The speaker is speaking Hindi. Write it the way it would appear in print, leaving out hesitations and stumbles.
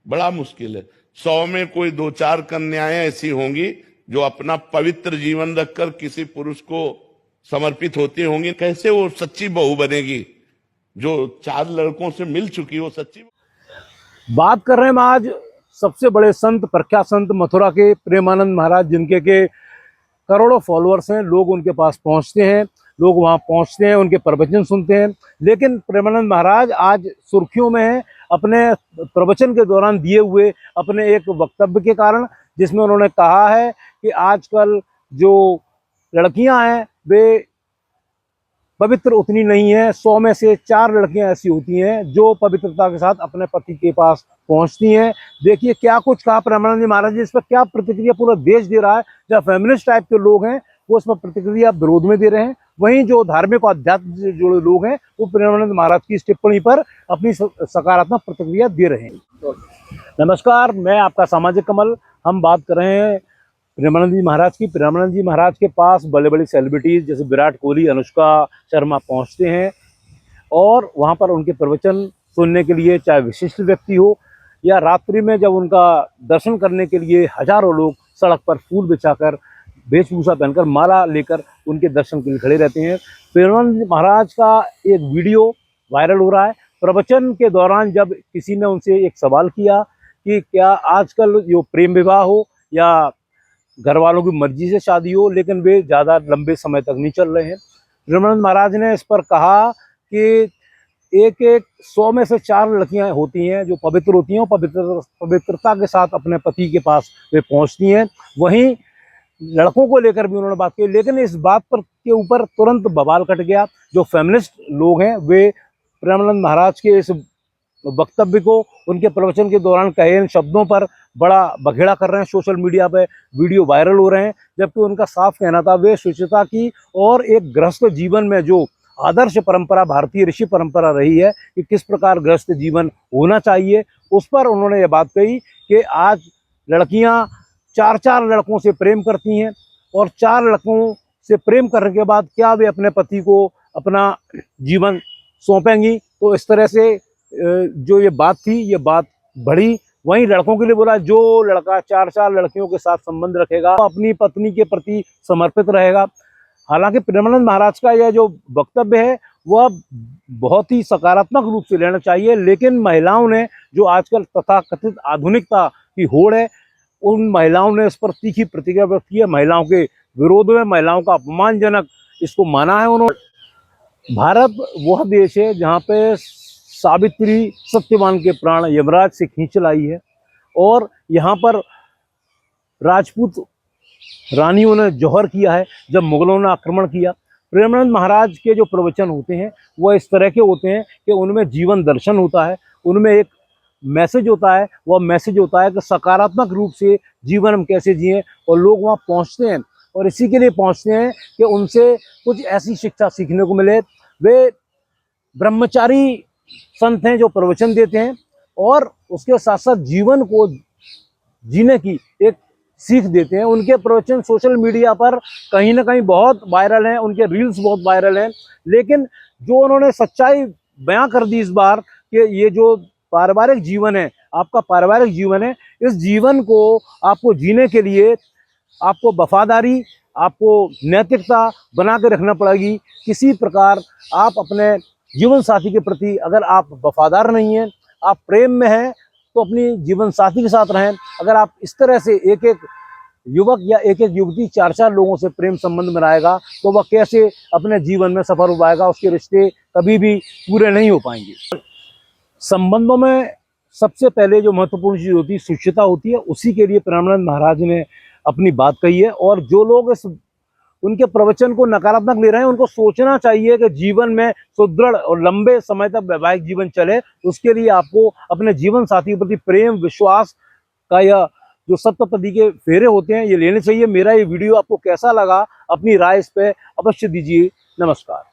बड़ा मुश्किल है। 100 में कोई 2-4 कन्याएं ऐसी होंगी जो अपना पवित्र जीवन रखकर किसी पुरुष को समर्पित होती होंगी। कैसे वो सच्ची बहू बनेगी? जो 4 लड़कों से मिल चुकी वो सच्ची। बात कर रहे हैं हम आज सबसे बड़े संत, प्रख्यात संत मथुरा के प्रेमानंद महाराज, जिनके के करोड़ों फॉलोअर्स हैं। लोग उनके पास पहुंचते हैं, लोग वहां पहुंचते हैं, उनके प्रवचन सुनते हैं। लेकिन प्रेमानंद महाराज आज सुर्खियों में हैं अपने प्रवचन के दौरान दिए हुए अपने एक वक्तव्य के कारण, जिसमें उन्होंने कहा है कि आजकल जो लड़कियां हैं वे पवित्र उतनी नहीं है। 100 में से 4 लड़कियां ऐसी होती हैं जो पवित्रता के साथ अपने पति के पास पहुंचती हैं। देखिए क्या कुछ कहा प्रेमानंद जी महाराज जी, इस पर क्या प्रतिक्रिया पूरा देश दे रहा है। जहाँ फेमिनिस्ट टाइप के लोग हैं वो इस पर प्रतिक्रिया विरोध में दे रहे हैं, वहीं जो धार्मिक और अध्यात्म से जुड़े लोग हैं वो प्रेमानंद महाराज की इस टिप्पणी पर अपनी सकारात्मक प्रतिक्रिया दे रहे हैं। नमस्कार, मैं आपका सामाजिक कमल। हम बात कर रहे हैं प्रेमानंद जी महाराज की। प्रेमानंद जी महाराज के पास बड़े बड़े सेलिब्रिटीज जैसे विराट कोहली, अनुष्का शर्मा पहुंचते हैं और वहां पर उनके प्रवचन सुनने के लिए, चाहे विशिष्ट व्यक्ति हो या रात्रि में जब उनका दर्शन करने के लिए हजारों लोग सड़क पर फूल बिछाकर, वेशभूषा पहनकर, माला लेकर उनके दर्शन के लिए खड़े रहते हैं। प्रेमानंद महाराज का एक वीडियो वायरल हो रहा है। प्रवचन के दौरान जब किसी ने उनसे एक सवाल किया कि क्या आजकल जो प्रेम विवाह हो या घर वालों की मर्जी से शादी हो लेकिन वे ज़्यादा लंबे समय तक नहीं चल रहे हैं, प्रेमानंद महाराज ने इस पर कहा कि एक 100 में से 4 लड़कियां होती हैं जो पवित्र होती हैं, पवित्रता के साथ अपने पति के पास वे पहुंचती हैं। वहीं लड़कों को लेकर भी उन्होंने बात की, लेकिन इस बात पर के ऊपर तुरंत बवाल कट गया। जो फेमिनिस्ट लोग हैं वे प्रेमानंद महाराज के इस वक्तव्य को, उनके प्रवचन के दौरान कहे इन शब्दों पर बड़ा बखेड़ा कर रहे हैं। सोशल मीडिया पे वीडियो वायरल हो रहे हैं, जबकि उनका साफ कहना था वे शुचिता की और एक गृहस्थ जीवन में जो आदर्श परंपरा, भारतीय ऋषि परंपरा रही है कि किस प्रकार गृहस्थ जीवन होना चाहिए, उस पर उन्होंने ये बात कही कि आज लड़कियां 4-4 लड़कों से प्रेम करती हैं और 4 लड़कों से प्रेम करने के बाद क्या वे अपने पति को अपना जीवन सौंपेंगी। तो इस तरह से जो ये बात थी, ये बात बढ़ी। वहीं लड़कों के लिए बोला जो लड़का 4-4 लड़कियों के साथ संबंध रखेगा अपनी पत्नी के प्रति समर्पित रहेगा। हालांकि प्रेमानंद महाराज का यह जो वक्तव्य है वह बहुत ही सकारात्मक रूप से लेना चाहिए, लेकिन महिलाओं ने जो आजकल तथाकथित आधुनिकता की होड़ है, उन महिलाओं ने इस पर तीखी प्रतिक्रिया व्यक्त की है। महिलाओं के विरोध में, महिलाओं का अपमानजनक इसको माना है उन्होंने। भारत वह देश है जहाँ पे सावित्री सत्यवान के प्राण यमराज से खींच लाई है और यहाँ पर राजपूत रानियों ने जौहर किया है जब मुगलों ने आक्रमण किया। प्रेमानंद महाराज के जो प्रवचन होते हैं वह इस तरह के होते हैं कि उनमें जीवन दर्शन होता है, उनमें एक मैसेज होता है। वह मैसेज होता है कि सकारात्मक रूप से जीवन हम कैसे जिएं, और लोग वहाँ पहुँचते हैं और इसी के लिए पहुँचते हैं कि उनसे कुछ ऐसी शिक्षा सीखने को मिले। वे ब्रह्मचारी संत हैं जो प्रवचन देते हैं और उसके साथ साथ जीवन को जीने की एक सीख देते हैं। उनके प्रवचन सोशल मीडिया पर कहीं ना कहीं बहुत वायरल हैं, उनके रील्स बहुत वायरल हैं, लेकिन जो उन्होंने सच्चाई बयां कर दी इस बार कि ये जो पारिवारिक जीवन है, आपका पारिवारिक जीवन है, इस जीवन को आपको जीने के लिए आपको वफादारी, आपको नैतिकता बना के रखना पड़ेगी। किसी प्रकार आप अपने जीवन साथी के प्रति अगर आप वफादार नहीं हैं, आप प्रेम में हैं, तो अपनी जीवन साथी के साथ रहें। अगर आप इस तरह से एक एक युवक या एक एक युवती 4-4 लोगों से प्रेम संबंध में रहेगा तो वह कैसे अपने जीवन में सफल हो पाएगा, उसके रिश्ते कभी भी पूरे नहीं हो पाएंगे। संबंधों में सबसे पहले जो महत्वपूर्ण चीज़ होती है शुचिता होती है, उसी के लिए प्रेमानंद महाराज ने अपनी बात कही है। और जो लोग इस उनके प्रवचन को नकारात्मक ले रहे हैं, उनको सोचना चाहिए कि जीवन में सुदृढ़ और लंबे समय तक वैवाहिक जीवन चले, उसके लिए आपको अपने जीवन साथी के प्रति प्रेम, विश्वास का यह जो सप्तपदी के फेरे होते हैं ये लेने चाहिए। मेरा ये वीडियो आपको कैसा लगा, अपनी राय इस पर अवश्य दीजिए। नमस्कार।